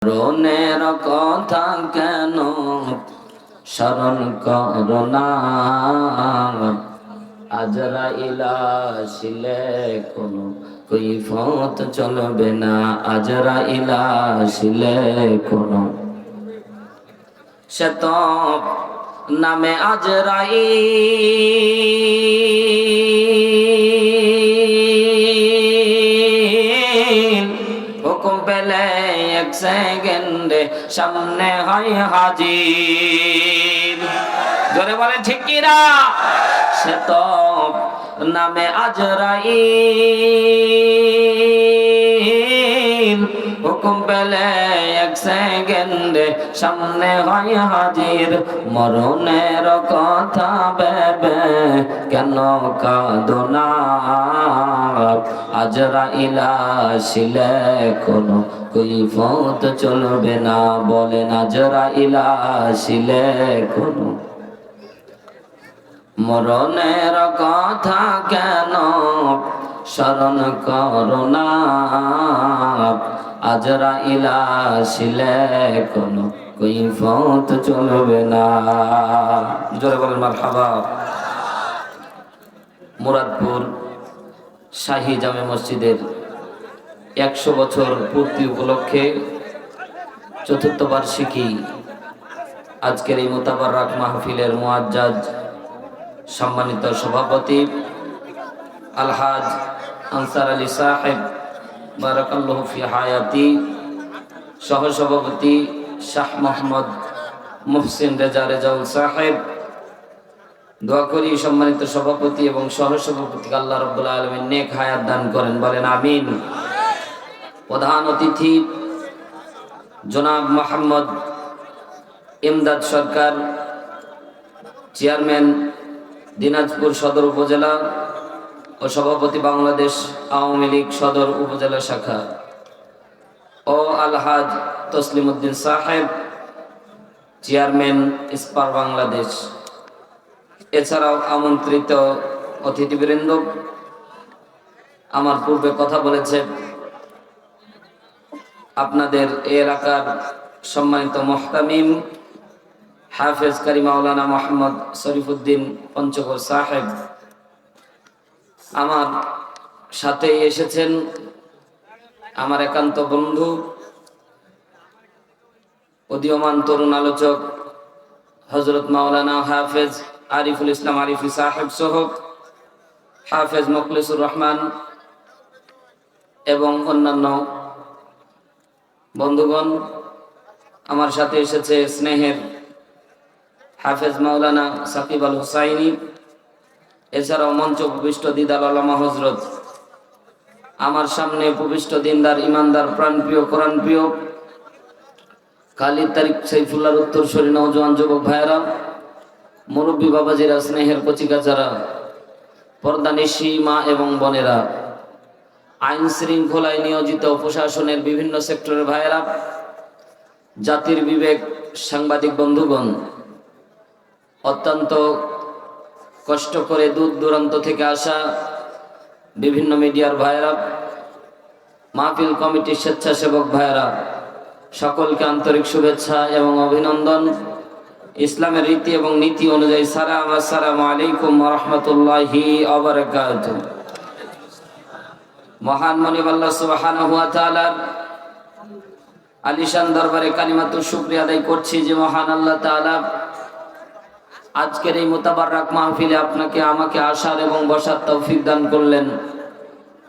মরণের কথা কেন স্মরণ করো না, আজরাইল আসিলে কোনো কৈফিয়ত চলবে না, আজরাইল আসিলে কোনো সে তো নামে আজরাইল, হুকুম পেলে এক সেকেন্ডে সামনে হয় হাজির। জোরে বলে ঠিক কিনা? সে তো নামে আজরাইল, হুকুম পেলে এক সেকেন্ডে সামনে হয় হাজির। মরণের কথা ভেবে কেন কাঁদো না, আজরাইল আসিলে কোনো কৈফিয়ত চলবে না। বলেন আজরাইল আসিলে কোনো মরণের কথা কেন স্মরণ করো না, আজরাইল আসিলে কোনো কৈফিয়ত চলবে না। জোরে বলেন মারহাবা। মুরাদপুর শাহী জামে মসজিদের 100 বছর পূর্তি উপলক্ষে চতুর্থ বার্ষিকী আজকের এই মোতাবারক মাহফিলের মুআজ্জাজ সম্মানিত সভাপতি আলহাজ আনসার আলী সাহেব বারাকাল্লাহু ফি হায়াতি, সহসভাপতি শাহ মোহাম্মদ মুহসিন রেজাউল সাহেব, দোয়া করি সম্মানিত সভাপতি এবং সহসভাপতি আল্লাহ রাব্বুল আলামিন নেক হায়াত দান করেন, বলেন আমিন। প্রধান অতিথি জনাব মোহাম্মদ ইমদাদ সরকার, চেয়ারম্যান দিনাজপুর সদর উপজেলা ও সভাপতি বাংলাদেশ আওয়ামী লীগ সদর উপজেলা শাখা, ও আলহাজ তসলিম উদ্দিন সাহেব, চেয়ারম্যান ইস্পার বাংলাদেশ, এছাড়াও আমন্ত্রিত অতিথিবৃন্দ, আমার পূর্বে কথা বলেছে আপনাদের এই এলাকার সম্মানিত মুহতামিম হাফেজ কারি মাওলানা মোহাম্মদ শরীফুদ্দিন পঞ্চগড় সাহেব, আমার সাথে এসেছেন আমার একান্ত বন্ধু উদীয়মান তরুণ আলোচক হযরত মাওলানা হাফেজ আরিফুল ইসলাম আরিফি সাহেব সহ হাফেজ মুখলিসুর রহমান এবং অন্যান্য বন্ধুগণ। আমার সাথে এসেছে স্নেহের হাফেজ মাওলানা সাকিব আল হুসাইনি, এছাড়াও মঞ্চ উপবিষ্ট দিদার আলমা হজরত, আমার সামনে উপবিষ্ট দিনদার ইমানদার প্রাণপ্রিয় কোরআনপ্রিয় খালিদ তারিক সাইফুল্লাহর উত্তরসূরি নওজোয়ান যুবক ভাইয়েরা, মুরব্বী বাবাজিরা, স্নেহের কচিকাচারা, পর্দানিশী মা এবং বোনেরা, আইন শৃঙ্খলায় নিয়োজিত প্রশাসনের বিভিন্ন সেক্টরের ভাইয়েরা, জাতির বিবেক সাংবাদিক বন্ধুগণ, অত্যন্ত কষ্ট করে দূর দূরান্ত থেকে আসা বিভিন্ন মিডিয়ার ভাইয়েরা, মাহফিল কমিটির স্বেচ্ছাসেবক ভাইয়েরা, সকলকে আন্তরিক শুভেচ্ছা এবং অভিনন্দন। ইসলামের রীতি এবং নীতি অনুযায়ী সালাম, আসসালামু আলাইকুম ওয়া রাহমাতুল্লাহি ওয়া বারাকাতুহু। মহান মনিব আল্লাহ সুবহানাহু ওয়া তাআলার আলিশান দরবারে কালিমাতুল শুকরিয়া আদায় করছি যে মহান আল্লাহ তাআলা আজকের এই মোতাবারক মাহফিলে আপনাকে আমাকে আসার এবং বসার তৌফিক দান করলেন।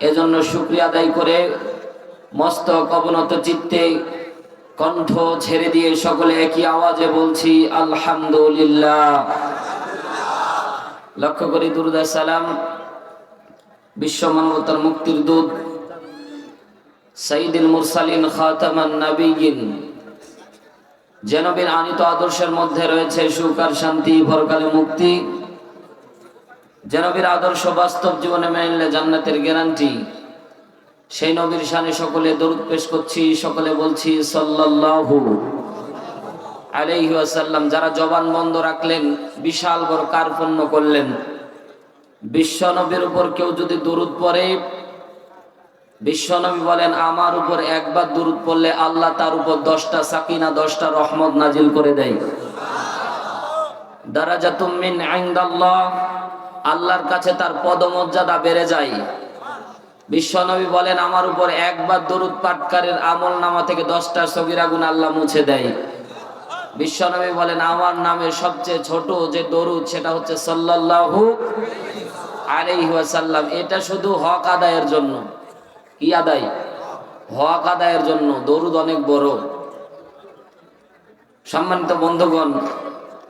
এজন্য শুকরিয়া আদায় করে মস্তক অবনত চিত্তে কণ্ঠ ছেড়ে দিয়ে সকলে একই আওয়াজে বলছি আলহামদুলিল্লাহ। লক্ষ্য করি দুরূদ ও সালাম বিশ্ব মানবতার মুক্তির দূত সাইয়্যিদুল মুরসালিন খাতামান নাবিয়্যিন, যে নবীর আনিত আদর্শের মধ্যে রয়েছে সুখ আর শান্তি, পরকালে মুক্তি, যে নবীর আদর্শ বাস্তব জীবনে মেনে নিলে জান্নাতের গ্যারান্টি, সেই নবীর শানে সকলে দরুদ পেশ করছি, সকলে বলছি সাল্লাল্লাহু আলাইহি ওয়াসাল্লাম। যারা জবান বন্ধ রাখলেন বিশাল বড় কার্পণ্য করলেন। বিশ্ব নবীর উপর কেউ যদি দরুদ পড়ে বিশ্বনবী বলেন, আমার উপর একবার দুরূদ পড়লে আল্লাহ তার উপর 10টা সাকিনা, 10টা রহমত নাজিল করে দেয়। দারাজাতুম মিন ইনদাল্লাহ, আল্লাহর কাছে তার পদমর্যাদা বেড়ে যায়। বিশ্বনবী বলেন, আমার উপর একবার দরুদ পাঠকারীর আমল নামা থেকে 10টা সগীরা গুনাহ আল্লাহ মুছে দেয়। বিশ্বনবী বলেন, আমার নামে সবচেয়ে ছোট যে দরুদ সেটা হচ্ছে সাল্লাল্লাহু আলাইহি ওয়াসাল্লাম। এটা শুধু হক আদায়ের জন্য। কি আদায়? হক আদায়ের জন্য। দরুদ অনেক বড়। সম্মানিত বন্ধুগণ,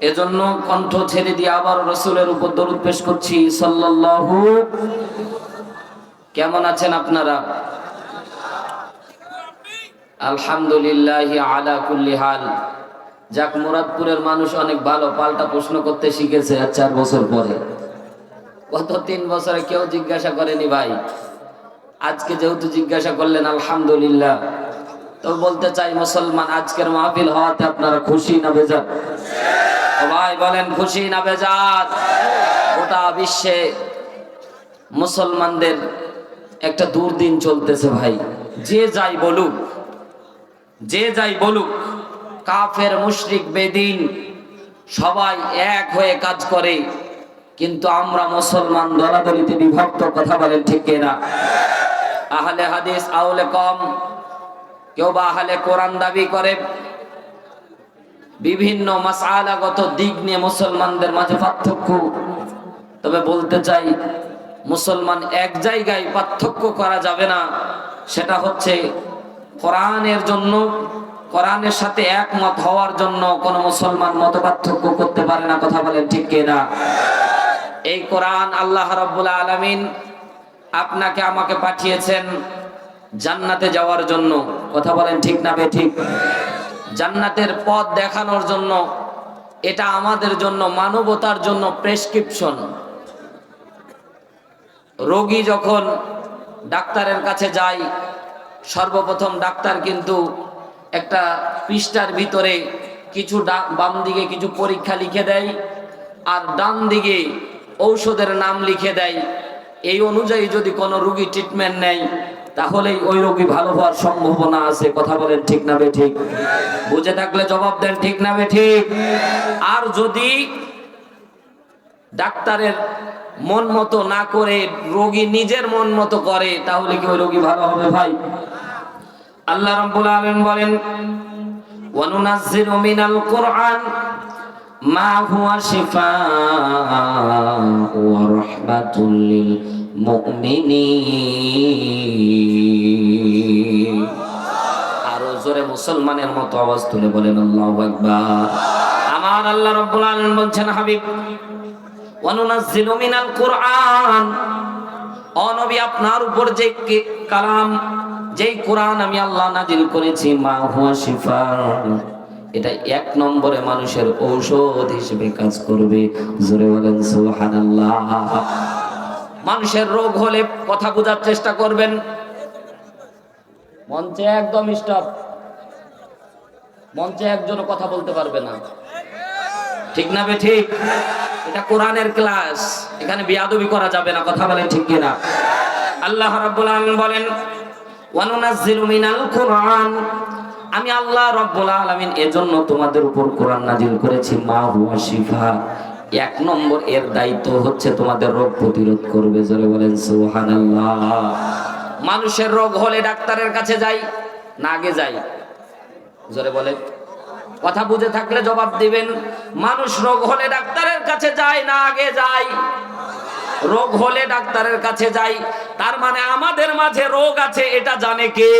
এজন্য কণ্ঠ ছেড়ে দিয়ে আবার রাসূলের উপর দরুদ পেশ করছি সাল্লাল্লাহু। কেমন আছেন আপনারা? আলহামদুলিল্লাহ আলা কুল্লি হাল। যাক, মুরাদপুরের মানুষ অনেক ভালো, পাল্টা প্রশ্ন করতে শিখেছে 4 বছর পরে। গত 3 বছরে কেউ জিজ্ঞাসা করেনি ভাই, আজকে যেহেতু জিজ্ঞাসা করলেন আলহামদুলিল্লাহ। তো বলতে চাই, মুসলমান আজকের মাহফিল হওয়াতে আপনারা খুশি না বেজার? ভাই বলেন, খুশি না বেজার? গোটা বিশ্বে মুসলমানদের একটা দুর্দিন চলতেছে ভাই। যে যাই বলুক, যে যাই বলুক, কাফের মুশরিক বেদিন সবাই এক হয়ে কাজ করে, কিন্তু আমরা মুসলমান দলাদলিতে বিভক্ত। কথা বলেন ঠিক কিনা? আহলে হাদিস, আউলে কম, কেউ বা আহলে কোরআন দাবি করে। বিভিন্ন মাসআলাগত দিক নিয়ে মুসলমানদের মাঝে পার্থক্য। তবে বলতে চাই, মুসলমান এক জায়গায় পার্থক্য করা যাবে না, সেটা হচ্ছে কোরআনের জন্য, কোরআনের সাথে একমত হওয়ার জন্য কোন মুসলমান মত পার্থক্য করতে পারে না। কথা বলেন ঠিক কিনা? এই কোরআন আল্লাহ রাব্বুল আলামিন আপনাকে আমাকে পাঠিয়েছেন জান্নাতে যাওয়ার জন্য। কথা বলেন ঠিক না বেঠিক? জান্নাতের পথ দেখানোর জন্য। এটা আমাদের জন্য, মানবতার জন্য প্রেসক্রিপশন। রোগী যখন ডাক্তারের কাছে যায়, সর্বপ্রথম ডাক্তার কিন্তু একটা পৃষ্ঠার ভিতরে কিছু বাম দিকে কিছু পরীক্ষা লিখে দেয়, আর ডান দিকে ঔষধের নাম লিখে দেয়। এই অনুযায়ী যদি কোনো রোগী ট্রিটমেন্ট নেয়, তাহলেই ওই রোগী ভালো হওয়ার সম্ভাবনা আছে। কথা বলেন ঠিক না বেঠিক? বুঝে থাকলে জবাব দেন ঠিক না বেঠিক? আর যদি ডাক্তারের মন মতো না করে রোগী নিজের মন মতো করে, তাহলে কি ওই রোগী ভালো হবে ভাই? আল্লাহ রাব্বুল আলামিন বলেন, ওয়া নুনাজ্জিলু মিনাল কুরআন মা হুয়া শিফাa'un ওয়া রাহমাতুল লিল মুমিনিন। আরো জোরে মুসলমানের মতো আওয়াজ তুলে বলেন আল্লাহু আকবার। আমার আল্লাহ রাব্বুল আলামিন বলছেন, হাবিব, ওয়া নুনাজ্জিলু মিনাল কুরআন, ও নবী, আপনার উপর যে কালাম, যেই কোরআন আমি আল্লাহ নাজিল করেছি, মা হুয়া শিফা, এটা 1 নম্বরে মানুষের ঔষধ হিসেবে কাজ করবে। জোরে বলেন সুবহানাল্লাহ। মানুষের রোগ হলে কথা বোঝার চেষ্টা করবেন। মঞ্চে একদম স্টপ। মঞ্চে একজনও কথা বলতে পারবে না। ঠিক না বে ঠিক? এটা কোরআনের ক্লাস, এখানে বিয়াদবি করা যাবে না। কথা বলেন ঠিক কিনা? আল্লাহ রাব্বুল আলামিন বলেন, ওয়া নুনাজ্জিলু মিনাল কুরআন, আমি আল্লাহ রাব্বুল আলামিন এজন্য তোমাদের উপর কোরআন নাজিল করেছি, মা হুয়া শিফা, 1 নম্বর এর দায়িত্ব হচ্ছে তোমাদের রোগ প্রতিরোধ করবে। জোরে বলেন সুবহানাল্লাহ। মানুষের রোগ হলে ডাক্তারের কাছে যাই না আগে যাই? জোরে বলেন। কথা বুঝে থাকলে জবাব দিবেন। মানুষ রোগ হলে ডাক্তারের কাছে যায় না আগে যায়? রোগ হলে ডাক্তারের কাছে যাই, তার মানে আমাদের মাঝে রোগ আছে, এটা জানে কে?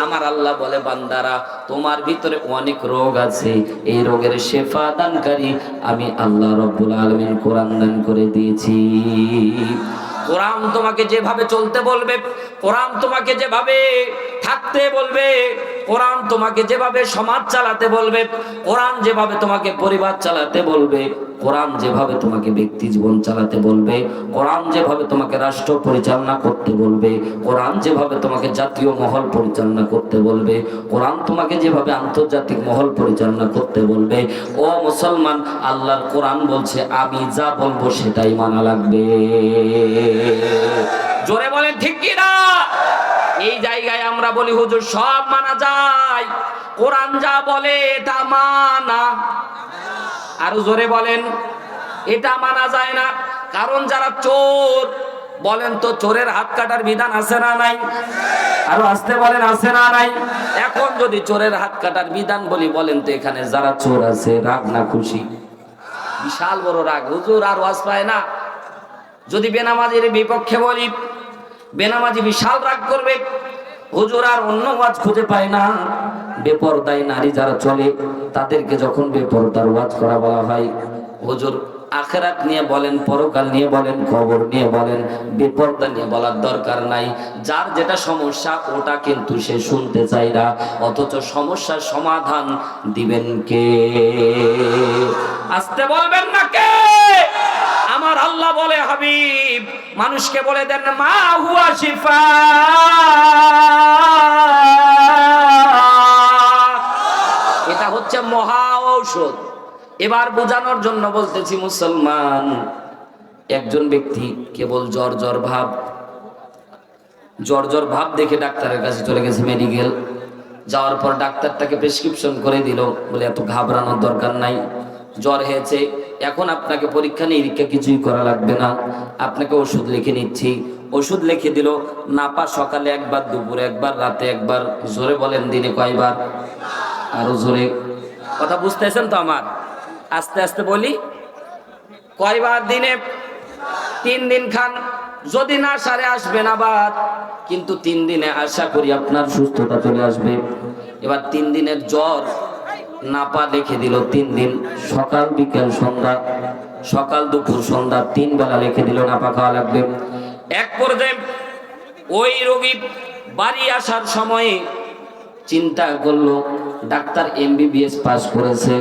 আমার আল্লাহ বলে, বান্দারা, তোমার ভিতরে অনেক রোগ আছে, এই রোগের শেফা দানকারী আমি আল্লাহ রাব্বুল আলামিন কোরআন দান করে দিয়েছি। কোরআন তোমাকে যেভাবে চলতে বলবে, কোরআন তোমাকে যেভাবে থাকতে বলবে, কোরআন তোমাকে যেভাবে সমাজ চালাতে বলবে, কোরআন যেভাবে তোমাকে পরিবার চালাতে বলবে, কোরআন যেভাবে তোমাকে ব্যক্তি জীবন চালাতে বলবে, কোরআন যেভাবে তোমাকে রাষ্ট্র পরিচালনা করতে বলবে, কোরআন যেভাবে তোমাকে জাতীয় মহল পরিচালনা করতে বলবে, কোরআন তোমাকে যেভাবে আন্তর্জাতিক মহল পরিচালনা করতে বলবে, ও মুসলমান, আল্লাহর কোরআন বলছে আমি যা বলবো সেটাই মানা লাগবে। জোরে বলেন ঠিক কি না? এই জায়গায় আমরা বলি হুজুর সব মানা যায়, কোরআন যা বলে এটা মানা। আরো জোরে বলেন, এটা মানা যায় না। কারণ যারা চোর, বলেন তো চোরের হাত কাটার বিধান আছে না নাই? আরো আসতে বলেন আছে না নাই? এখন যদি চোরের হাত কাটার বিধান বলি, বলেন তো এখানে যারা চোর আছে রাগ না খুশি? বিশাল বড় রাগ। হুজুর আর ওয়াজ পায় না। যদি বেনামাজির বিপক্ষে বলি, বেনামাজি বিশাল রাগ করবে। হুজুর আর অন্য ওয়াজ খুঁজে পায় না। বেপরদায় নারী যারা চলে তাদেরকে যখন বেপরদার ওয়াজ করা বলা হয়, হুজুর আখিরাত নিয়ে বলেন, পরকাল নিয়ে বলেন, কবর নিয়ে বলেন, বেপরদা নিয়ে বলার দরকার নাই। যার যেটা সমস্যা ওটা কিন্তু সে শুনতে চায় না, অথচ সমস্যার সমাধান দিবেন কে? আসতে বলবেন না কে? আমার আল্লাহ বলে হাবিব মানুষকে বলে দেন মা হুয়া শিফা, এটা হচ্ছে মহা ঔষধ। এবার বোঝানোর জন্য বলতেছি, মুসলমান একজন ব্যক্তি কেবল জ্বর জ্বর ভাব, জ্বর জ্বর ভাব দেখে ডাক্তারের কাছে চলে গেছে মেডিকেল। যাওয়ার পর ডাক্তার তাকে প্রেসক্রিপশন করে দিল, বলে এত ঘাবড়ানোর দরকার নাই, জ্বর হয়েছে, এখন আপনাকে পরীক্ষা নিরীক্ষা কিছুই করা লাগবে না, আপনাকে ওষুধ লিখে নিচ্ছি। ওষুধ লিখে দিল, নাপা সকালে একবার, দুপুরে একবার, রাতে একবার। জোরে বলেন দিনে কয়বার? আরো জোরে। কথা বুঝতেছেন তো আমার? আস্তে আস্তে বলি, কয়বার দিনে? 3 দিন খান। যদি না সারে আসবেন আবার, কিন্তু 3 দিনে আশা করি আপনার সুস্থতা চলে আসবে। এবার 3 দিনের জ্বর নাপা লিখে দিল, 3 দিন সকাল বিকেল সন্ধ্যা, সকাল দুপুর সন্ধ্যা 3 বেলা লিখে দিল নাপা খাওয়া লাগবে। এক পর্যায়ে ওই রোগী বাড়ি আসার সময়ে চিন্তা করলো, ডাক্তার MBBS পাস করেছে,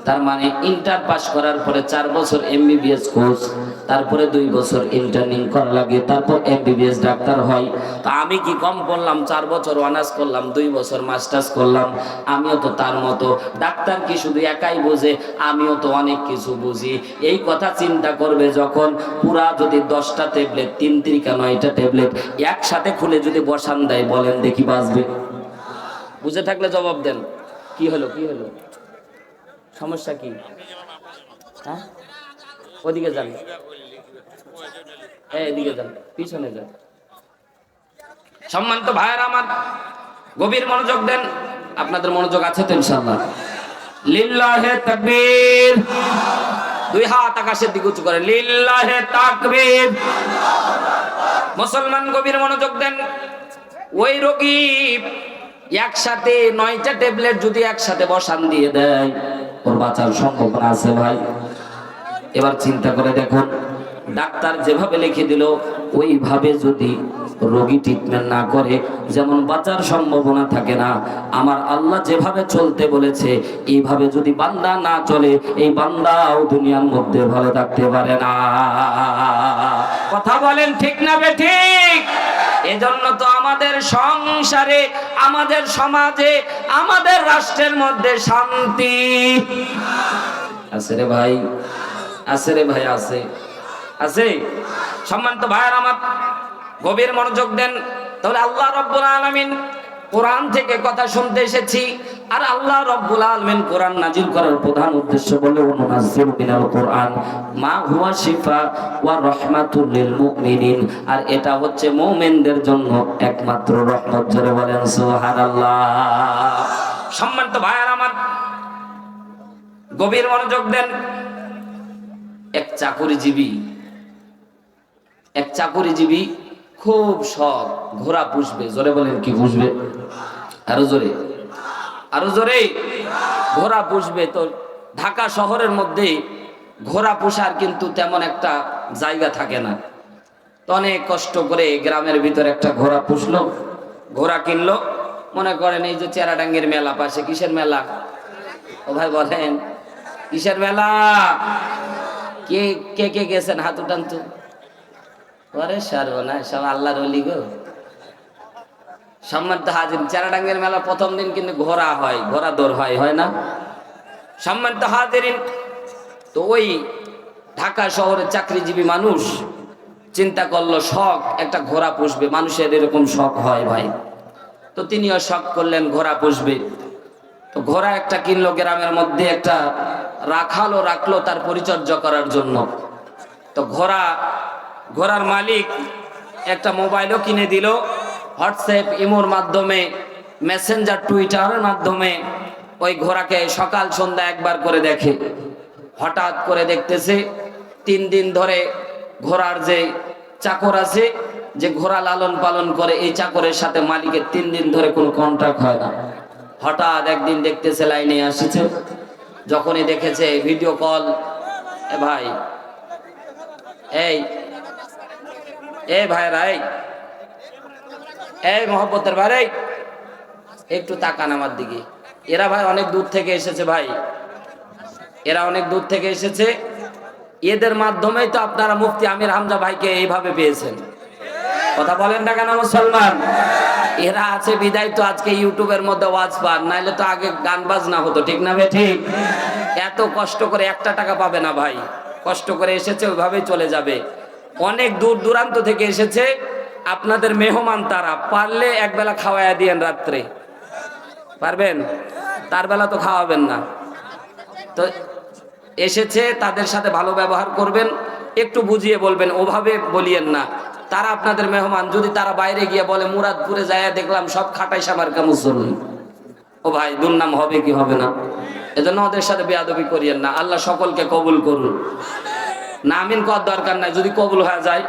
তার মানে ইন্টার পাস করার পরে 4 বছর MBBS কোর্স, তারপরে 2 বছর ইন্টার্নিং করা লাগে, তারপর MBBS ডাক্তার হয়। তা আমি কি কম করলাম? 4 বছর অনার্স করলাম, 2 বছর মাস্টার্স করলাম, আমিও তো তার মতো। ডাক্তার কি শুধু একাই বোঝে? আমিও তো অনেক কিছু বুঝি। এই কথা চিন্তা করবে যখন, পুরা যদি 10টা ট্যাবলেট, 3 3 9টা ট্যাবলেট একসাথে খুলে যদি বসান দেয়, বলেন দেখি বাঁচবে? বুঝে থাকলে জবাব দেন। কি হলো, কি হলো, সমস্যা কি? হ্যাঁ, ওদিকে যান, এদিকে যান, পিছনে যান। সম্মানিত ভাইয়েরা আমার, গভীর মনোযোগ দেন। আপনাদের মনোযোগ আছে তো ইনশাআল্লাহ? লিল্লাহে তাকবীর। 2 হাত আকাশের দিকে উঁচু করে, লিল্লাহে তাকবীর। মুসলমান গভীর মনোযোগ দেন। ওই রোগী একসাথে 9টা ট্যাবলেট যদি একসাথে বসান দিয়ে দেয়, ওর বাঁচার সম্ভাবনা আছে ভাই। এবার চিন্তা করে দেখুন, ডাক্তার যেভাবে লিখে দিল ওইভাবে যদি রোগী ট্রিটমেন্ট না করে, যেমন বাঁচার সম্ভাবনা থাকে না, আমার আল্লাহ যেভাবে চলতে বলেছে এইভাবে যদি বান্দা না চলে, এই বান্দাও দুনিয়ার মধ্যে ভালো থাকতে পারে না। কথা বলেন ঠিক না বেঠিক? এজন্য তো আমাদের সংসারে, আমাদের সমাজে, আমাদের রাষ্ট্রের মধ্যে শান্তি আছে রে ভাই, আছে রে ভাই, আছে, আছে। সম্মানিত ভাইয়ের আমার, গভীর মনোযোগ দেন। তাহলে আল্লাহ রাব্বুল আলামিন কোরআন থেকে কথা শুনতে এসেছি, আর আল্লাহ রাব্বুল আলামিন কোরআন নাজিল করার প্রধান উদ্দেশ্য বলে, ওয়ানুনাজ্জিলু মিনাল কোরআন মা হুয়া শিফা ওয়া রাহমাতুল লিল মুমিনিন, আর এটা হচ্ছে মুমিনদের জন্য একমাত্র রহমত। জোরে বলেন সুবহানাল্লাহ। সম্মানিত ভাইয়ের আমার, গভীর মনোযোগ দেন। এক চাকুরিজীবী খুব শখ, ঘোড়া পুষবে। জোরে বলেন কি পুষবে? আরো জোরে, আরো জোরে। ঘোড়া পুষবে। তো ঢাকা শহরের মধ্যে ঘোড়া পুষার কিন্তু তেমন একটা জায়গা থাকে না, তো অনেক কষ্ট করে গ্রামের ভিতরে একটা ঘোড়া পুষলো, ঘোড়া কিনলো। মনে করেন এই যে চেরাডাঙ্গের মেলা পাশে, কিসের মেলা ও ভাই বলেন? কিসের মেলা? কে কে কে গেছেন হাত উঠান তো। ওরে সারবনা, সব আল্লাহর ওলি গো। সম্মানিত হাজির, চেরাডাঙ্গের মেলা প্রথম দিন কিন্তু ঘোড়া হয়, ঘোড়া দৌড় হয়, হয় না? সম্মানিত হাজিরিন, তো ওই ঢাকা শহরের চাকরিজীবী মানুষ চিন্তা করলো শখ একটা ঘোড়া পুষবে, মানুষের এরকম শখ হয় ভাই। তো তিনিও শখ করলেন ঘোড়া পুষবে। তো ঘোড়া একটা কিনলো, গ্রামের মধ্যে একটা রাখালও রাখলো তার পরিচর্যা করার জন্য। তো ঘোড়ার মালিক একটা মোবাইলও কিনে দিল, হোয়াটসঅ্যাপ ইমোর মাধ্যমে, মেসেঞ্জার টুইটারের মাধ্যমে ওই ঘোড়াকে সকাল সন্ধ্যা একবার করে দেখে। হঠাৎ করে দেখতেছে 3 দিন ধরে ঘোড়ার যে চাকর আছে, যে ঘোড়া লালন পালন করে, এই চাকরের সাথে মালিকের 3 দিন ধরে কোনো কন্ট্রাক্ট হয় না। হঠাৎ একদিন দেখতেছে লাইনে আসছে, যখনই দেখেছে ভিডিও কল, এ ভাই এই ভাইরা এই মহব্বতের ভাই একটু তাকান আমার দিকে। এরা ভাই অনেক দূর থেকে এসেছে ভাই, এরা অনেক দূর থেকে এসেছে। এদের মাধ্যমেই তো আপনারা মুফতি আমির হামজা ভাইকে এইভাবে পেয়েছেন। কথা বলেন না কেন মুসলমান? এরা আছে বিদায় তো আজকে ইউটিউবের মধ্যে ওয়াজ পান, নাইলে তো আগে গান বাজনা হতো, ঠিক না ভাই? ঠিক। এত কষ্ট করে 1 টাকা পাবে না ভাই, কষ্ট করে এসেছে ওইভাবেই চলে যাবে। অনেক দূর দূরান্ত থেকে এসেছে, আপনাদের মেহমান তারা, পারলে একবেলা খাওয়াইয়া দিয়েন রাত্রে, পারবেন? তার বেলা তো খাওয়াবেন না। তো এসেছে, তাদের সাথে ভালো ব্যবহার করবেন, একটু বুঝিয়ে বলবেন, ওভাবে বলিয়েন না। তারা আপনাদের মেহমান। যদি তারা বাইরে গিয়ে বলে মুরাদপুরে যাইয়া দেখলাম সব খাটাই সামার কামুসল্লি, ও ভাই দুর্নাম হবে কি হবে না? এজন্য ওদের সাথে বেয়াদবি করিয়েন না। আল্লাহ সকলকে কবুল করুন। না আমিন করার দরকার নাই, যদি কবুল হয়ে যায়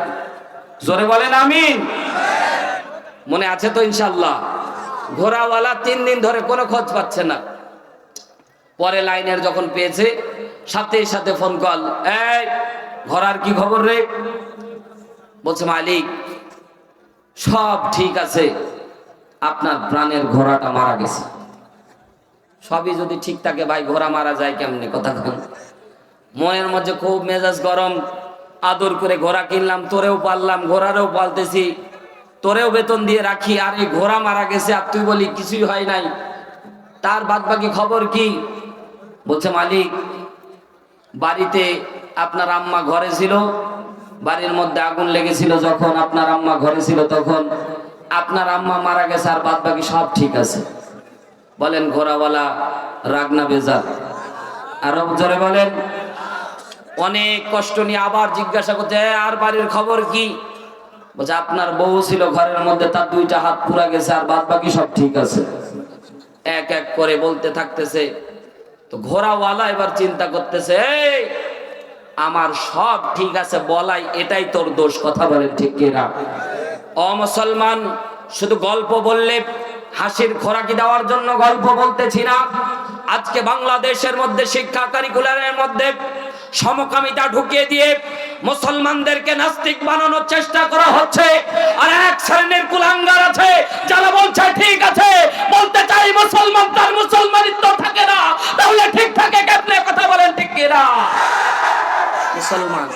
জোরে বলেন আমিন। মনে আছে তো ইনশাআল্লাহ? ঘোড়াওয়ালা 3 দিন ধরে কোনো খোঁজ পাচ্ছে না। পরে লাইনের যখন পেয়েছে, সাথে সাথে ফোন কল, এই ঘোড়ার কি খবর রে? বলছে মালিক সব ঠিক আছে, আপনার প্রাণের ঘোড়াটা মারা গেছে। সবই যদি ঠিক থাকে ভাই, ঘোড়া মারা যায় কেমনে? কথা কন। মনের মধ্যে খুব মেজাজ গরম। আদর করে ঘোড়া কিনলাম, তোরেও পাললাম, ঘোড়ারেও পালতেছি, তোরেও বেতন দিয়ে রাখি, আর এই ঘোড়া মারা গেছে আর তুই বলি কিছুই হয় নাই, তার বাদ বাকি খবর কি? বলছে মালিক বাড়িতে আপনার আম্মা ঘরে ছিল, বাড়ির মধ্যে আগুন লেগেছিল, যখন আপনার আম্মা ঘরে ছিল তখন আপনার আম্মা মারা গেছে, আর বাদ বাকি সব ঠিক আছে। বলেন ঘোড়াওয়ালা রাগ না বেজার? আরো জোরে বলেন। অনেক কষ্ট নিয়ে আবার জিজ্ঞাসা করছে, আর বাড়ির খবর কি? বলছে আপনার বউ ছিল ঘরের মধ্যে, তার 2টা হাত পুরা গেছে, আর বাদ বাকি সব ঠিক আছে। এক এক করে বলতে থাকতেছে। তো ঘোড়াওয়ালা এবার চিন্তা করতেছে, এই আমার সব ঠিক আছে বলাই এটাই তোর দোষ। কথা বলেন ঠিক কিনা? ও মুসলমান, শুধু গল্প বললে, হাসির খোরাকি দেওয়ার জন্য গল্প বলতেছি না। আজকে বাংলাদেশের মধ্যে শিক্ষা কারিকুলামের মধ্যে সমকামিতা ঢুকিয়ে দিয়ে মুসলমানদেরকে নাস্তিক বানানোর চেষ্টা করা হচ্ছে। আর এক শ্রেণীর কুলাঙ্গার আছে যারা বলছে ঠিক আছে, বলতে চাই মুসলমান তার মুসলমানিত্ব থাকে না, তাহলে ঠিক থাকে কেমনে? কথা বলেন ঠিক কিনা? মুসলমান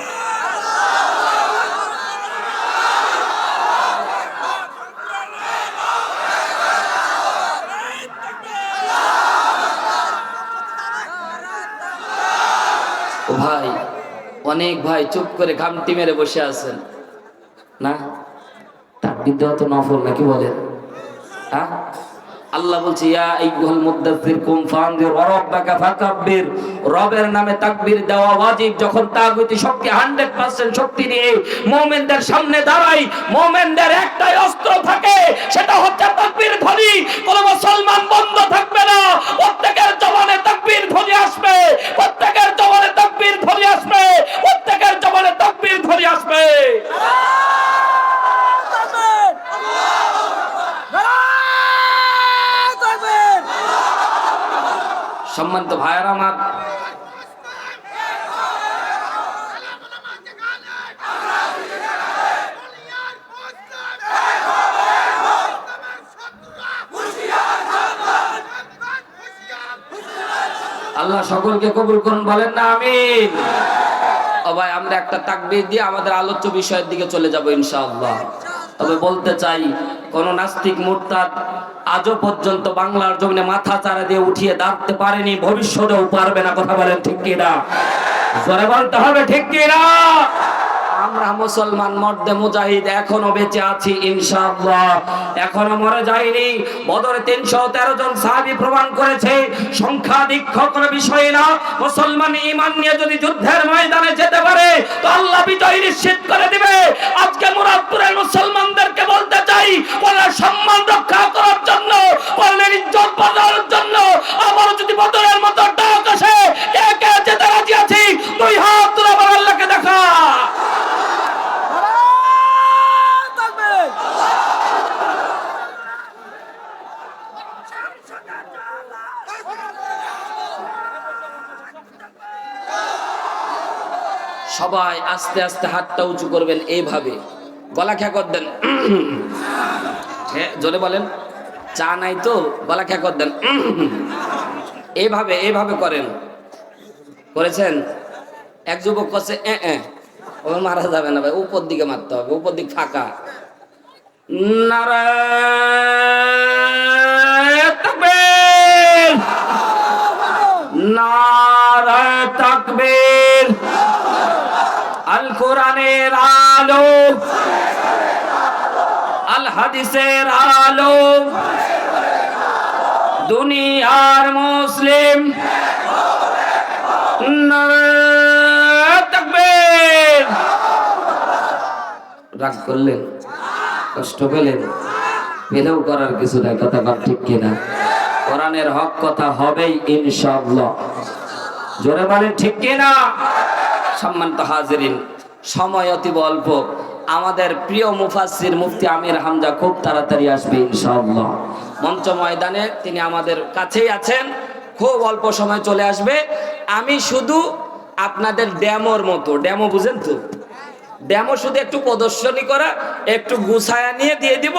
ও ভাই, অনেক ভাই চুপ করে ঘামটি মেরে বসে আছেন না। তাকবীর দেওয়া তো নফল নাকি বলেন? হ্যাঁ, আল্লাহ বলছে ইয়া আইয়ুহাল মুদাথথির কুম ফানযির ওয়া রাব্বাকা ফাকাব্বির। রবের নামে তাকবীর দেওয়া ওয়াজিব। যখন তাগুতি শক্তি 100% শক্তি নিয়ে মুমিনদের সামনে দাঁড়াই, মুমিনদের একটাই অস্ত্র থাকে, সেটা হচ্ছে তাকবীর ধ্বনি। কোন মুসলমান বন্ধ থাকবে না, প্রত্যেকের জবানে তাকবীর ধ্বনি আসবে, প্রত্যেকের জবানে তাকবীর ধ্বনি আসবে, প্রত্যেকের জবানে তাকবীর ধ্বনি আসবে। সম্মানিত ভাইয়েরা আমার, আল্লাহ সকলকে কবুল করুন, বলেন না আমিন। ও ভাই, আমরা একটা তাকবীর দিয়ে আমাদের আলোচ্য বিষয়ের দিকে চলে যাব ইনশাআল্লাহ। তবে বলতে চাই, কোন নাস্তিক মুরতাদ আজও পর্যন্ত বাংলার জমিনে মাথা চারা দিয়ে উঠিয়ে দাঁড়াতে পারেনি, ভবিষ্যতেও পারবে না। কথা বলেন ঠিক কিনা? জোরে বলতে হবে ঠিক কিনা? আমরা মুসলমান মর্দে মুজাহিদ এখনো বেঁচে আছি ইনশাআল্লাহ, এখনো মরে যাইনি। বদরে 313 জন সাহাবী প্রমাণ করেছে সংখ্যাধিক্য কোনো বিষয় না। মুসলমান ঈমান নিয়ে যদি যুদ্ধের ময়দানে যেতে পারে তো আল্লাহ বিজয় নিশ্চিত করে দিবে। আজকে মুরাদপুরের মুসলমানদেরকে বলতে চাই, কোরআনের সম্মান রক্ষা করার জন্য, কোরআনের ইজ্জত বাঁচানোর জন্য আবার যদি বদরের মতো ডাক আসে, কে কে যেতে রাজি আছি? দুই হাত তুলে আবার আল্লাহকে দেখা। সবাই আস্তে আস্তে হাতটা উঁচু করবেন, এইভাবে গলা খ্যাকর দেন। জোরে বলেন, চা নাই তো গলা খ্যাকর দেন। এইভাবে এইভাবে করেন। করেছেন? এক যুবক করছে ও মারা যাবে না ভাই, উপর দিকে মারতে হবে, উপর দিক ফাঁকা। নারায়ে তাকবীর, নারায়ে তাকবীর। আল কোরআনের আলো, আল হাদিসের আলো, দুনিয়ার মুসলিম। নারায়ে তাকবীর। রাগ করলেন, কষ্ট পেলেন? পেলেও করার কিছু নাই, কথা বল ঠিক কিনা? কোরআনের হক কথা হবেই ইনশাআল্লাহ। জোরে বলেন ঠিক কিনা? সম্মানিত হাজিরিন, সময় অতীব অল্প। আমাদের প্রিয় মুফাসসির মুফতি আমির হামজা খুব তাড়াতাড়ি আসবে ইনশাআল্লাহ। মঞ্চ ময়দানে তিনি আমাদের কাছেই আছেন, খুব অল্প সময় চলে আসবে। আমি শুধু আপনাদের ডেমোর মতো, ডেমো বুঝেন তো, ডেমো শুধু একটু প্রদর্শনী করা, একটু গুছায়া নিয়ে দিয়ে দিব,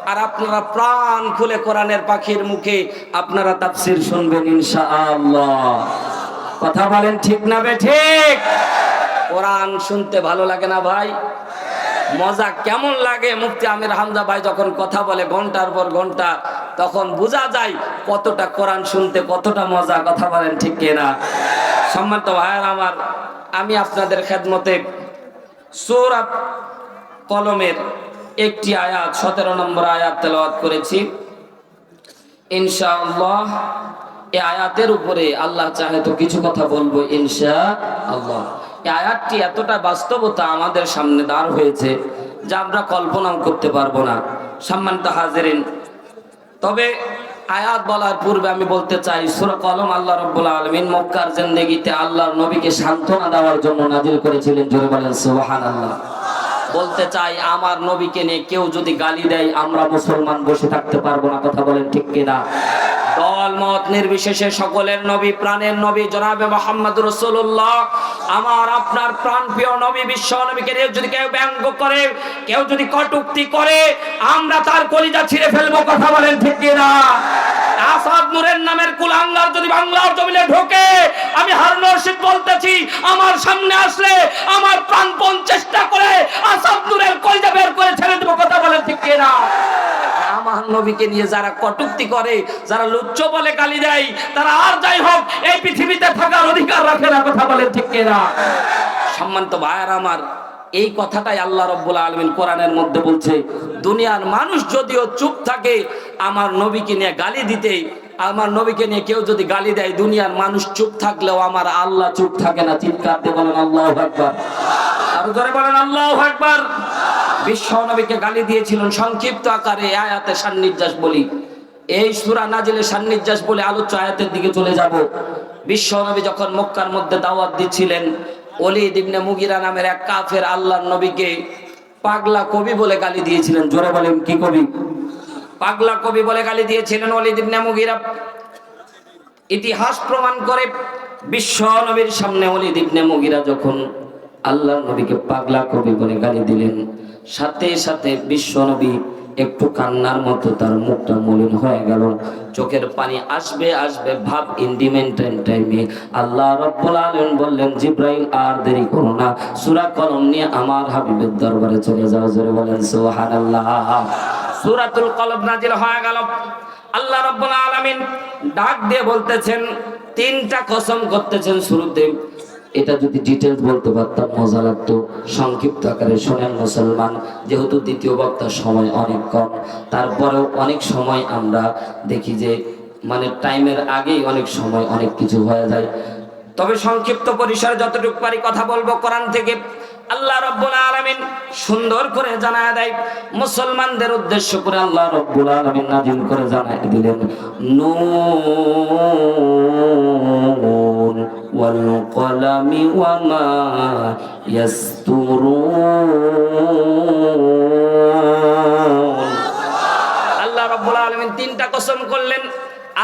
আর আপনারা প্রাণ খুলে কোরআনের পাখির মুখে আপনারা তাফসীর শুনবেন ইনশাআল্লাহ। কথা বলেন ঠিক না বে ঠিক? কোরআন শুনতে ভালো লাগে না ভাই? মজা কেমন লাগে? মুফতি আমির হামজা ভাই যখন কথা বলে ঘন্টার পর ঘন্টা, তখন বোঝা যায় কতটা কোরআন শুনতে কতটা মজা। কথা বলেন ঠিক কিনা? সম্মানিত ভাইয়ের আমার, আমি আপনাদের খেদমতে সূরা কলমের একটি আয়াত, 17 নম্বর আয়াত তেলাওয়াত করেছি ইনশাআল্লাহ। এই আয়াতের উপরে আল্লাহ চাহে তো কিছু কথা বলবো ইনশাআল্লাহ। এই আয়াতটি এতটা বাস্তবতা আমাদের সামনে দাঁড় হয়েছে যা আমরা কল্পনাও করতে পারবো না। সম্মানিত হাজিরিন, তবে আয়াত বলার পূর্বে আমি বলতে চাই, সূরা কলম আল্লাহ রাব্বুল আলামিন মক্কার জিন্দেগিতে আল্লাহর নবীকে সান্ত্বনা দেওয়ার জন্য নাজিল করেছিলেন। জোরে বলেন সুবহানাল্লাহ। বলতে চাই, আমার নবীকে নিয়ে কেউ যদি গালি দেয় আমরা মুসলমান বসে থাকতে পারবো না। কথা বলেন ঠিক কিনা? দল মত নির্বিশেষে সকলের নবী, প্রাণের নবী জনাবে মুহাম্মদ রাসূলুল্লাহ, আমার আপনার প্রাণপ্রিয় নবী, বিশ্ব নবীকে নিয়ে যদি কেউ ব্যঙ্গ করে, কেউ যদি কটূক্তি করে, আমরা তার কলিজা ছিঁড়ে ফেলবো। কথা বলেন ঠিক কিনা? আসাদ নূরের নামের কুলাঙ্গার যদি বাংলার জমিনে ঢোকে, আমি হারুন রশিদ বলতেছি, আমার সামনে আসলে আমার প্রাণপণ চেষ্টা করে আসাদ নূরের কলিজা বের করে ছেড়ে দেবো। কথা বলেন ঠিক কিনা? আমার নবীকে নিয়ে যারা কটূক্তি করে, যারা লুচ্চ বলে গালি দেয়, তারা আর যাই হোক এই পৃথিবীতে থাকার অধিকার রাখে না। কথা বলেন ঠিক কিনা? সম্মানিত ভাইয়েরা আমার, এই কথাটাই আল্লাহ রাব্বুল আলামিন কোরআনের মধ্যে বলছে, দুনিয়ার মানুষ যদিও চুপ থাকে আমার নবীকে নিয়ে গালি দিতে, আমার নবীকে নিয়ে কেউ যদি গালি দেয়, দুনিয়ার মানুষ চুপ থাকলেও আমার আল্লাহ চুপ থাকে না। চিৎকার দিয়ে বলেন আল্লাহু আকবার। আর জোরে বলেন আল্লাহু আকবার। বিশ্ব নবীকে গালি দিয়েছিলেন সংক্ষিপ্ত আকারে আয়াতে সান্নিধ্যাস বলি। এই সূরা নাজিলে সান্নিধ্যাস বলে আলোচ্য আয়াতের দিকে চলে যাব। বিশ্ব নবী যখন মক্কার মধ্যে দাওয়াত দিচ্ছিলেন, ওলীদ ইবনে মুগিরা নামের এক কাফের আল্লাহর নবীকে পাগলা কবি বলে গালি দিয়েছিলেন। জোরে বলেন কি কবি? পাগলা কবি বলে গালি দিয়েছিলেন ওলীদ ইবনে মুগিরা। ইতিহাস প্রমাণ করে বিশ্ব নবীর সামনে ওলীদ ইবনে মুগিরা যখন আল্লাহর নবীকে পাগলা কবি বলে গালি দিলেন, সাথে সাথে বিশ্ব নবী একটু কান্নার মতো তার মুখটা মলিন হয়ে গেল, চোখের পানি আসবে আসবে ভাব। ইন্ডিমেন্টেন টাইমে আল্লাহ রাব্বুল আলামিন বললেন, জিব্রাইল আর দেরি করো না, সূরা কলম নিয়ে আমার হাবিবের দরবারে চলে যাও। জোরে বলেন সুবহানাল্লাহ। সূরাতুল কলম নাজিল হয়ে গেল। আল্লাহ রাব্বুল আলামিন ডাক দিয়ে বলতেছেন, তিনটা কসম করতেছেন শুরুতে। এটা যদি ডিটেলস বলতে পারতাম মজা লাগতো। সংক্ষিপ্ত আকারে শোনেন মুসলমান, যেহেতু দ্বিতীয় বক্তার সময় অনেক কম, তারপরেও অনেক সময় আমরা দেখি যে মানে টাইমের আগেই অনেক সময় অনেক কিছু হয়ে যায়। তবে সংক্ষিপ্ত পরিসরে যতটুকু পারি কথা বলবো কোরআন থেকে। আল্লাহ রাব্বুল আলামিন সুন্দর করে জানায় দেয়, মুসলমানদের উদ্দেশ্য করে আল্লাহ রাব্বুল আলামিন নাযিল করে জানায় দিলেন, নুন ওয়াল কলামি ওয়া মা ইয়াসতুরুন। আল্লাহ রাব্বুল আলামিন তিনটা কসম করলেন।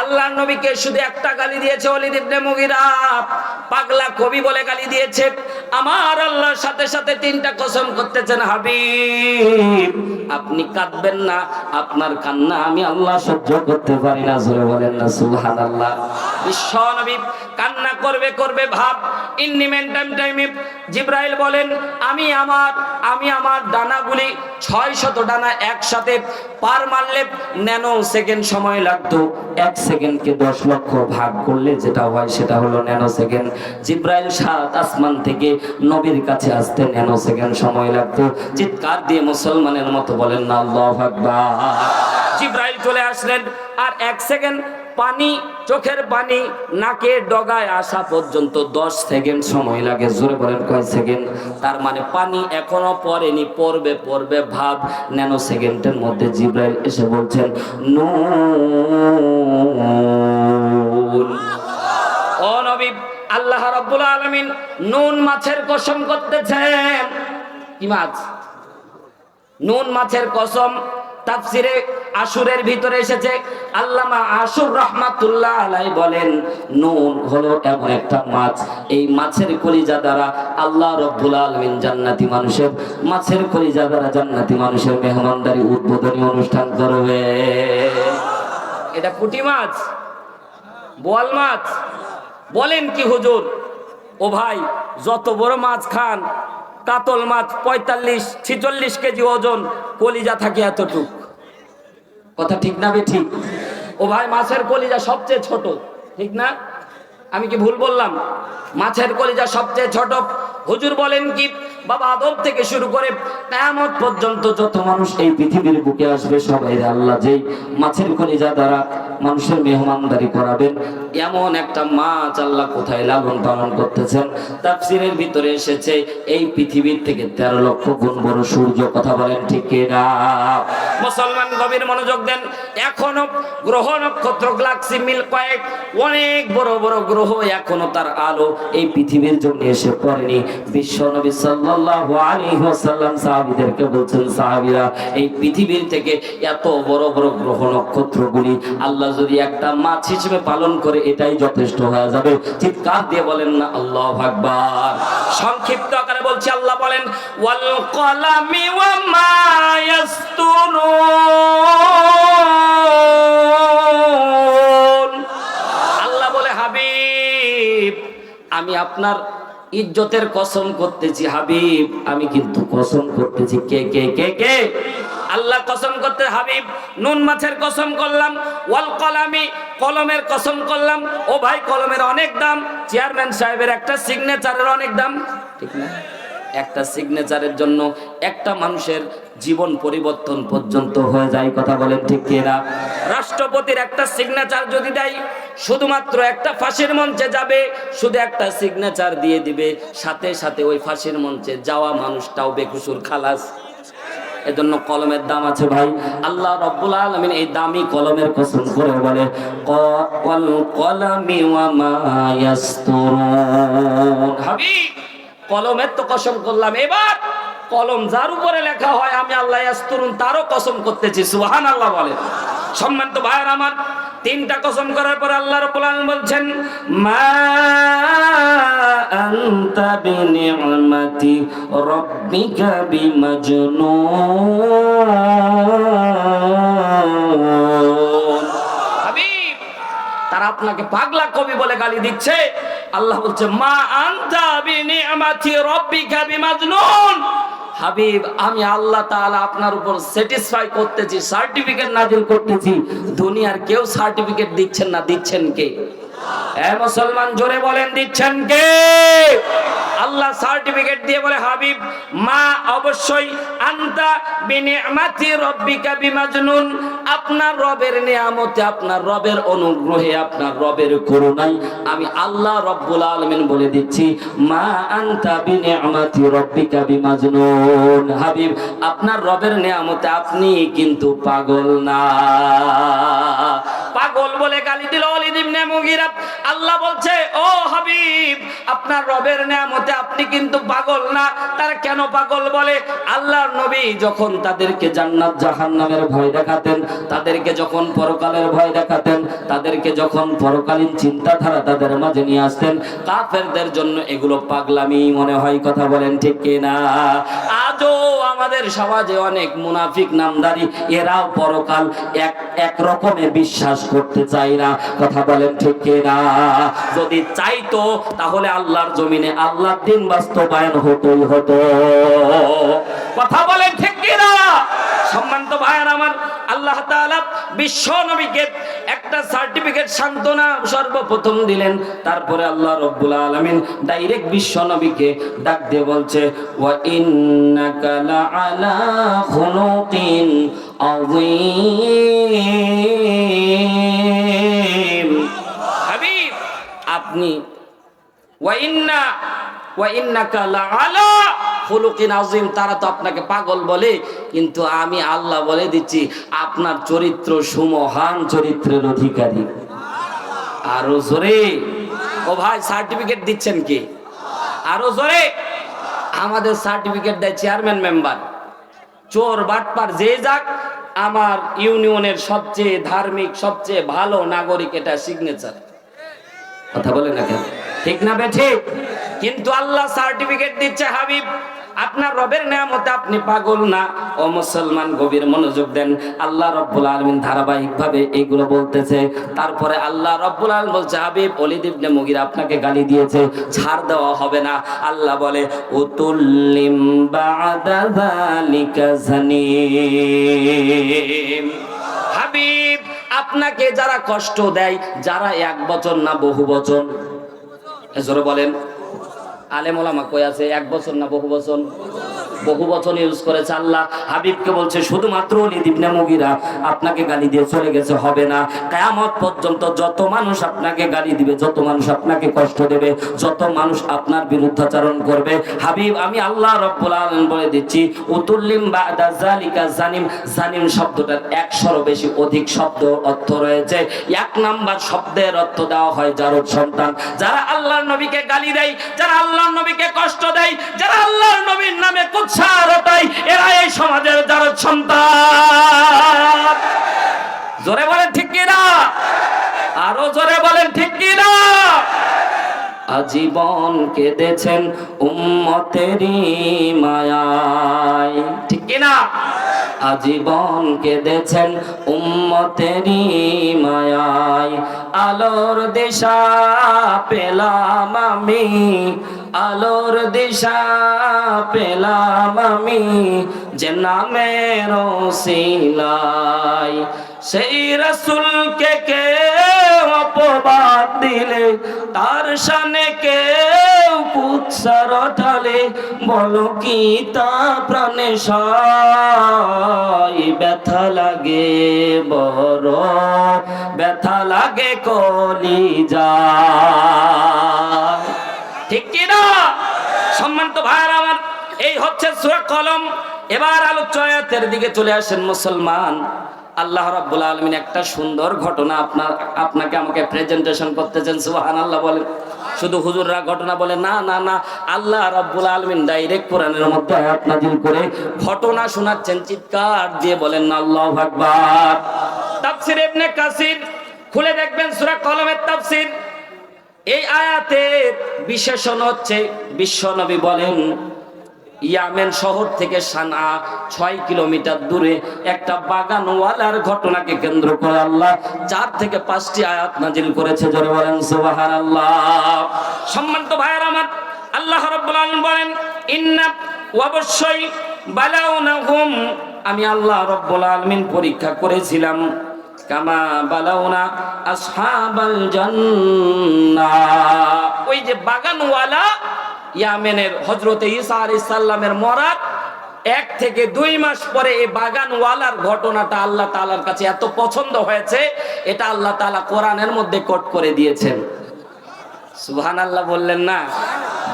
আল্লাহর নবীকে শুধু একটা গালি দিয়েছে ওলীদ ইবনে মুগীরা, পাগলা কবি বলে গালি দিয়েছে। আমার আল্লাহর সাথে সাথে তিনটা কসম করতেছেন, হাবিব আপনি কাঁদবেন না, আপনার কান্না আমি আল্লাহ সহ্য করতে পারি না। জোরে বলেন না সুবহানাল্লাহ। বিশ্ব নবী কান্না করবে করবে ভাব। টাইমে জিবরাইল বলেন, আমি আমার ডানাগুলি 600 ডানা একসাথে পার মারলে ন্যানো সেকেন্ড সময় লাগতো। 1 সেকেন্ডকে 10 লক্ষ ভাগ করলে যেটা হয় সেটা হলো ন্যানো সেকেন্ড। জিবরাইল 7 আসমান থেকে নবীর কাছে আসতে ন্যানো সেকেন্ড সময় লাগতো। চিৎকার দিয়ে মুসলমানের মতো বলেন না আল্লাহু আকবার। জিবরাইল চলে আসলেন, আর 1 সেকেন্ড পানি, চোখের পানি নাকে ডগায় আসা পর্যন্ত 10 সেকেন্ড সময় লাগে। জোরে বলেন কয় সেকেন্ড? তার মানে পানি এখনো পড়েনি, পড়বে ভাব। ন্যানো সেকেন্ডের মধ্যে জিবরাইল এসে বলছেন নুন। ও নবী, আল্লাহ রাব্বুল আলামিন নুন মাছের কসম করতেছেন। কি মাছ? নুন মাছের কসম। তাফসিরে আশুরের ভিতরে এসেছে, আল্লামা আশুর রাহমাতুল্লাহ আলাইহি বলেন, নুন হলো এমন একটা মাছ, এই মাছের কলিজা দ্বারা আল্লাহ রাব্বুল আলামিন জান্নাতি মানুষের, মাছের কলিজা দ্বারা জান্নাতি মানুষের মেহমানদারি উদ্বোধনী অনুষ্ঠান করবে। এটা পুঁটি মাছ, বোয়াল মাছ? বলেন কি হুজুর? ও ভাই, যত বড় মাছ খান, কাতল মাছ 45-46 কেজি ওজন, কলিজা থাকে এতটুক। কথা ঠিক না বে ঠিক? ও ভাই, মাছের কলিজা সবচেয়ে ছোট, ঠিক না? আমি কি ভুল বললাম? মাছের কলিজা সবচেয়ে ছোট। হুজুর বলেন কি, বাবা আদম থেকে শুরু করে কিয়ামত পর্যন্ত যত মানুষ এই পৃথিবীর বুকে আসবে, সবাই আল্লাহ যেই মাছের কলিজা দ্বারা মানুষের মেহমানদারি করাবেন, এমন একটা মাছ আল্লাহ কোথায় লালন পালন করতেছেন। তাফসীরের ভিতরে এসেছে, এই পৃথিবীর থেকে 13 লক্ষ গুণ বড় সূর্য। কথা বলেন ঠিক কিনা? মুসলমান গভীর মনোযোগ দেন। এখনো গ্রহ নক্ষত্র, গ্যালাক্সি, মিল্কওয়ে, অনেক বড় বড় গ্রহ, এখনো তার আলো এই পৃথিবীর জন্য এসে পড়েনি। বিশ্ব নবী সাল্লাল্লাহু আলাইহি ওয়াসাল্লাম সাহাবীদেরকে বলছেন, সাহাবীরা, এই পৃথিবীর থেকে এত বড় বড় গ্রহ নক্ষত্রগুলি আল্লাহ যদি একটা মাছ হিসেবে পালন করে, এটাই যথেষ্ট হয়ে যাবে। চিৎকার দিয়ে বলেন না আল্লাহু আকবার। সংক্ষিপ্ত আকারে বলছি, আল্লাহ বলেন, ওয়াল কলামি ওয়া মা ইয়াসতুরুন। আল্লাহ বলে, হাবিব আমি আপনার ইজ্জতের কসম করতেছি। হাবিব আমি কিন্তু কসম করতেছি। কে কে কে কে? আল্লাহ কসম করতে, হাবিব নুন মাছের কসম করলাম, ওয়াল কলামি কলমের কসম করলাম। ও ভাই, কলমের অনেক দাম। চেয়ারম্যান সাহেবের একটা সিগনেচারের অনেক দাম, ঠিক না? একটা সিগনেচারের জন্য একটা মানুষের জীবন পরিবর্তন পর্যন্ত হয়ে যায়। কথা বলেন ঠিক কিনা? রাষ্ট্রপতির একটা সিগনেচার যদি দেয়, শুধুমাত্র একটা ফাঁসির মঞ্চে যাবে, শুধু একটা সিগনেচার দিয়ে দিবে, সাথে সাথে ওই ফাঁসির মঞ্চে যাওয়া মানুষটাও বেকসুর খালাস। এজন্য কলমের দাম আছে ভাই। আল্লাহ রাব্বুল আলামিন এই দামি কলমের কসম করে বলে, ওয়াল কলামি ওয়া মা ইয়াসতুরুন। হাবিব কলমের তো কসম করলাম, এবার কলম যার উপরে লেখা হয় আমি আল্লাহ ইয়াসতুরুন তারও কসম করতেছি। সুবহানাল্লাহ বলে। সম্মানিত ভাইয়ের আমার, তিনটা কসম করার পর আল্লাহ রাব্বুল আলামিন বলছেন, মা আনতা বিনি'মাতি রাব্বিকা বিমাজনুন। হাবিব, তারা আপনাকে পাগলা কবি বলে গালি দিচ্ছে। আল্লাহ বলছে, মা আনতা বিনি'মাতি রাব্বিকা বিমাজনুন। হাবিব আমি আল্লাহ তাআলা আপনার উপর স্যাটিসফাই করতেছি, সার্টিফিকেট নাজিল করতেছি। দুনিয়ার কেউ সার্টিফিকেট দিচ্ছেন না, দিচ্ছেন কে? মুসলমান জোরে বলেন দিচ্ছেন কে? আল্লাহ সার্টিফিকেট দিয়ে বলে হাবিব মা অবশ্যই আনতা বিনিআমাতি রাব্বিকা বিমাজনুন, আপনার রবের নিয়ামতে, আপনার রবের অনুগ্রহে, আপনার রবের করুণায় আমি আল্লাহ রব্বুল আলামিন বলে দিচ্ছি মা আনতা বিনিআমাতি রাব্বিকা বিমাজনুন। হাবিব আপনার রবের নিয়ামতে আপনি কিন্তু পাগল না। পাগল বলে গালি দিল ওয়ালিদ ইবনে মুগীরা। আল্লাহ বলছে ও হাবিব আপনার রবের নিয়ামতে আপনি কিন্তু পাগল না। তারা কেন পাগল বলে? আল্লাহর নবী যখন তাদেরকে জান্নাত জাহান্নামের ভয় দেখাতেন, তাদেরকে যখন পরকালের ভয় দেখাতেন, তাদেরকে যখন পরকালীন চিন্তাধারা তাদের মাঝে নিয়ে আসতেন, কাফেরদের জন্য এগুলো পাগলামি মনে হয়। কথা বলেন ঠিক কিনা? আজও আমাদের সমাজে অনেক মুনাফিক নামদারি, এরাও পরকাল এক রকমে বিশ্বাস করতে চায় না। কথা বলেন ঠিক কিনা? যদি চাইতো তাহলে আল্লাহর জমিনে আল্লাহর দিন বাস্তবায়ন হতোই হতো। কথা বলেন ঠিক কিনা? সম্মানিত ভাইয়ের আমার, আল্লাহ তাআলা বিশ্ব নবীকে একটা সার্টিফিকেট সান্ত্বনা সর্বপ্রথম দিলেন। তারপরে আল্লাহ রব্বুল আলামিন ডাইরেক্ট বিশ্ব নবীকে ডাক দিয়ে বলছে ওয়া ইন্নাকা লাআলা খুলুকিন আযীম। হাবিব আপনি ওয়া ইন্নাকা লাআলা খুলুকিন আযীম, তারা তো আপনাকে পাগল বলে, কিন্তু আমি আল্লাহ বলে দিচ্ছি আপনার চরিত্র সুমহান চরিত্রের অধিকারী। আরো জোরে ও ভাই সার্টিফিকেট দিচ্ছেন কে? আরো জোরে। আমাদের সার্টিফিকেট দেয় চেয়ারম্যান মেম্বার। চোর বাটপার যে যাক, আমার ইউনিয়নের সবচেয়ে ধার্মিক সবচেয়ে ভালো নাগরিক, এটা সিগনেচার। কথা বলে না কেন? ঠিক না বে ঠিক? কিন্তু আল্লাহ সার্টিফিকেট দিচ্ছে হাবিব আপনার রবের নিয়ামতে আপনি পাগল না। ও মুসলমান গভীর মনোযোগ দেন। আল্লাহ রব্বুল আলামিন ধারাবাহিক ভাবে এগুলো বলতেছে। তারপরে আল্লাহ রব্বুল আলামিন বলছে হাবিব ওয়ালিদ ইবনে মুগীরা আপনাকে গালি দিয়েছে, ছাড় দেওয়া হবে না। আল্লাহ বলে উতুল্লিম বা'দা যালিকা জানিম। হাবিব আপনাকে যারা কষ্ট দেয়, যারা এক বচন না বহু বচন, জোরে বলেন। আলেম ওলামা কই আছে? এক বছর না বহু বচন? বহু বচন ইউজ করেছে। আল্লাহ হাবিবকে বলছে শুধুমাত্র ওয়ালিদ ইবনে মুগীরা আপনাকে গালি দিয়ে চলে গেছে হবে না। কিয়ামত পর্যন্ত যত মানুষ আপনাকে গালি দিবে, যত মানুষ আপনাকে কষ্ট দেবে, যত মানুষ আপনার বিরুদ্ধাচরণ করবে, হাবিব আমি আল্লাহ রব্বুল আলামিন বলে দিচ্ছি উতুল্লিম বা'দা যালিকা জানিম। জানিম শব্দটার 100-এরও বেশি অধিক শব্দ অর্থ রয়েছে। এক নাম্বার শব্দের অর্থ দেওয়া হয় জারদ সন্তান। যারা আল্লাহর নবীকে গালি দেয়, যারা আল্লাহর নবীকে কষ্ট দেয়, যারা আল্লাহর নবীর নামে কুৎসারটাই, এরা এই সমাজের জারদ সন্তান। জোরে বলেন ঠিক কিনা? আরো জোরে বলেন ঠিক কিনা? আজীবন কেঁদেছেন উম্মতেরই মায়ায়, ঠিক কিনা? আজীবন কেঁদেছেন উম্মতেরই মায়ায়। আলোর দিশা পেলাম আমি, আলোর দিশা পেলাম আমি, যে নামের ওসিলায়। সেই রাসূলকে কেউ অপবাদ দিলে, তার শানে কেউ কুৎসার ঢালে, বলো কি তা প্রাণে সয়। ব্যথা লাগে বড়, ব্যথা লাগে কলিজায়, ঠিক কিনা? সম্মানিত ভাইরা আমার, এই হচ্ছে সূরা কলম। এবার আলোচ্য আয়াতের দিকে চলে আসেন মুসলমান। আল্লাহ রাব্বুল আলামিন একটা সুন্দর ঘটনা আপনাকে আমাকে প্রেজেন্টেশন করতেছেন। সুবহানাল্লাহ বলেন। শুধু হুজুররা ঘটনা বলে না, না না, আল্লাহ রাব্বুল আলামিন ডাইরেক্ট কোরআনের মধ্যে আয়াত নাযিল করে ঘটনা শোনাচ্ছেন। চিৎকার দিয়ে বলেন না আল্লাহু আকবার। তাফসীর ইবনে কাসির খুলে দেখবেন সূরা কলমের তাফসীর। এই আয়াতের বিশেষণ হচ্ছে বিশ্ব নবী বলেন ইয়ামেন শহর থেকে সানা 6 কিলোমিটার দূরে একটা বাগানওয়ালার ঘটনাকে কেন্দ্র করে আল্লাহ 4 থেকে 5টি আয়াত নাজিল করেছে। জোরে বলেন সুবহানাল্লাহ। সম্মানিত ভাইরা আমার, আল্লাহ রাব্বুল আলামিন বলেন ইন্না, অবশ্যই বালাউনাহুম, আমি আল্লাহ রাব্বুল আলামিন পরীক্ষা করেছিলাম, কামা বালাউনা আসহাবাল জান্নাহ। ওই যে বাগানওয়ালা ইয়ামেনের হযরতে ঈসা আলাইহিস সালামের মরার 1 থেকে 2 মাস পরে এই বাগানওয়ালার ঘটনাটা আল্লাহ তাআলার কাছে এত পছন্দ হয়েছে, এটা আল্লাহ তাআলা কোরআনের মধ্যে কোট করে দিয়েছেন। সুবহানাল্লাহ বললেন না?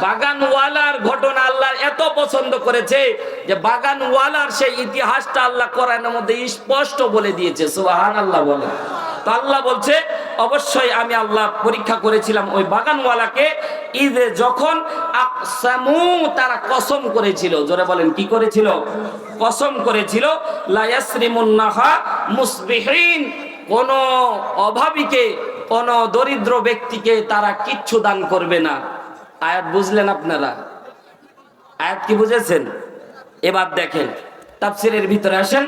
বাগানওয়ালার ঘটনা আল্লাহ এত পছন্দ করেছে যে বাগানওয়ালার সেই ইতিহাসটা আল্লাহ কোরআনের মধ্যে স্পষ্ট বলে দিয়েছে। সুবহানাল্লাহ বলেন। তো আল্লাহ বলছে অবশ্যই আমি আল্লাহ পরীক্ষা করেছিলাম ওই বাগানওয়ালাকে, ঈদে যখন আকসামু, তারা কসম করেছিল। জোরে বলেন, কি করেছিল? কসম করেছিল। লা ইয়াসরিমুন্নাহা মুসবিহিন, কোন অভাবীকে, কোন দরিদ্র ব্যক্তিকে তারা কিচ্ছু দান করবে না। আয়াত বুঝলেন আপনারা? আয়াত কি বুঝেছেন? এবার দেখেন তাফসীরের ভিতরে আসেন।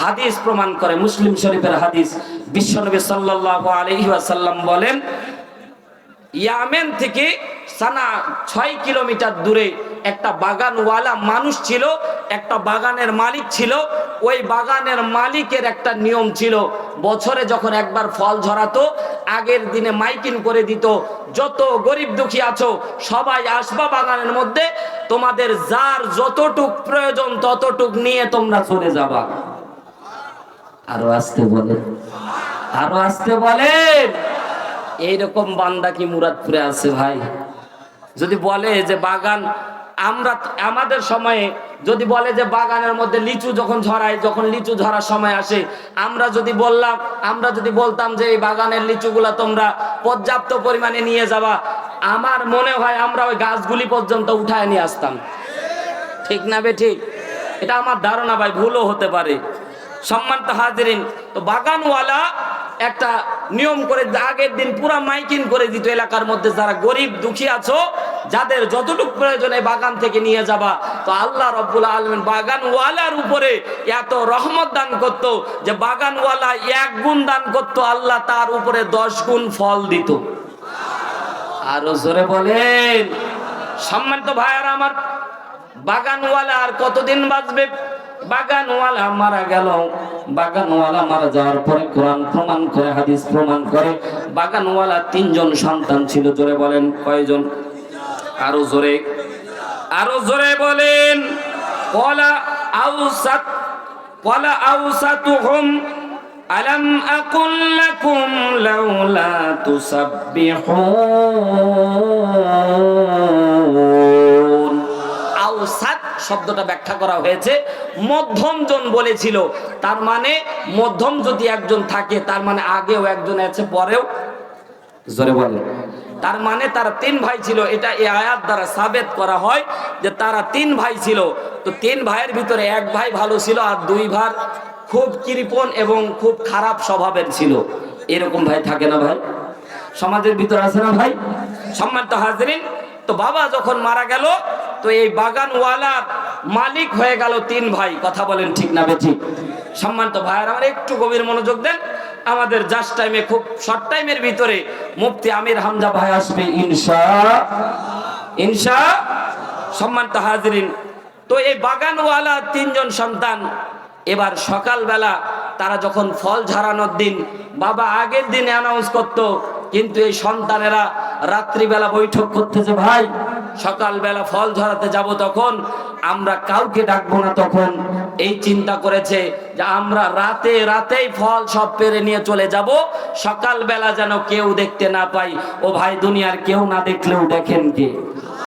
হাদিস প্রমাণ করে, মুসলিম শরীফের হাদিস। বিশ্বনবী সাল্লাল্লাহু আলাইহি ওয়াসাল্লাম বলেন, ইয়ামেন থেকে সানা 6 কিলোমিটার দূরে একটা বাগানওয়ালা মানুষ ছিল, একটা বাগানের মালিক ছিল। ওই বাগানের মালিকের একটা নিয়ম ছিল, বছরে যখন একবার ফল ঝরাতো, আগের দিনে মাইকিং করে দিত, যত গরিব দুঃখী আছো সবাই আসবা বাগানের মধ্যে, তোমাদের যার যতটুক প্রয়োজন ততটুক নিয়ে তোমরা চলে যাবা। আরো আসতে বলেন, আরো আসতে বলেন। এইরকম বান্দা কি মুরাদপুরে আছে ভাই? যদি বলে যে বাগান, আমরা আমাদের সময়ে যদি বলে যে বাগানের মধ্যে লিচু যখন ঝরায়, যখন লিচু ঝরার সময় আসে, আমরা যদি বলতাম যে এই বাগানের লিচুগুলা তোমরা পর্যাপ্ত পরিমাণে নিয়ে যাবা, আমার মনে হয় আমরা ওই গাছগুলি পর্যন্ত উঠায় নিয়ে আসতাম। ঠিক না বে ঠিক? এটা আমার ধারণা ভাই, ভুলও হতে পারে। সম্মানিত হাজিরিন, তো বাগানওয়ালা একটা নিয়ম করে আগের দিন পুরা মাইকিং করে দিত এলাকার মধ্যে, যারা গরিব দুঃখী আছো যাদের যতটুকু প্রয়োজনে বাগান থেকে নিয়ে যাবা। তো আল্লাহ রাব্বুল আলামিন বাগানওয়ালার উপরে এত রহমত দান করত যে বাগানওয়ালা 1 গুণ দান করত, আল্লাহ তার উপরে 10 গুণ ফল দিত। আরো জোরে বলেন। সম্মানিত ভাইয়ারা আমার, বাগানওয়ালা আর কতদিন বাঁচবে? বাগানওয়ালা মারা গেল। বাগানওয়ালা মারা যাওয়ার পরে কোরআন প্রমাণ করে, হাদিস প্রমাণ করে, বাগানওয়ালা 3 জন সন্তান ছিল। জোরে বলেন, কয়জন? আরো জোরে, আরো জোরে বলেন। ক্বালা আওসাতুহুম আলাম আকুল লাকুম লাউলা তুসাব্বিহুন। আওসাত শব্দটা ব্যাখ্যা করা হয়েছে মধ্যম জন বলেছিল, তার মানে মধ্যম যদি একজন থাকে তার মানে আগেও একজন আছে, পরেও। জোরে বলেন। তার মানে তারা 3 ভাই ছিল। এটা এই আয়াত দ্বারা সাবেত করা হয় যে তারা 3 ভাই ছিল। তো 3 ভাইয়ের ভিতরে 1 ভাই ভালো ছিল আর 2 ভাই খুব কৃপণ এবং খুব খারাপ স্বভাবের ছিল। এরকম ভাই থাকে না ভাই? সমাজের ভিতরে আছে না ভাই? সম্মানিত হাজিরিন, তো বাবা যখন মারা গেল, তো এই বাগানওয়ালার মালিক হয়ে গেল 3 ভাই। কথা বলেন ঠিক না বেঠিক? সম্মানিত ভাইয়ের আমার, একটু গভীর মনোযোগ দেন। আমাদের জাস্ট টাইমে, খুব শর্ট টাইমের ভিতরে মুফতি আমির হামজা ভাই আসবে ইনশাআল্লাহ। সম্মানিত হাজিরিন, তো এই বাগানওয়ালা 3 জন সন্তান, এবার সকালবেলা তারা যখন ফল ঝরানোর দিন, বাবা আগের দিনে অ্যানাউন্স করত, কিন্তু এই সন্তানেরা রাত্রিবেলা বৈঠক করতেছে, ভাই সকালবেলা ফল ঝরাতে যাব, তখন আমরা কাউকে ডাকবো না। তখন এই চিন্তা করেছে যে আমরা রাতেই ফল সব পেরে নিয়ে চলে যাব, সকালবেলা যেন কেউ দেখতে না পাই। ও ভাই, দুনিয়ার কেউ না দেখলেও দেখেন কে?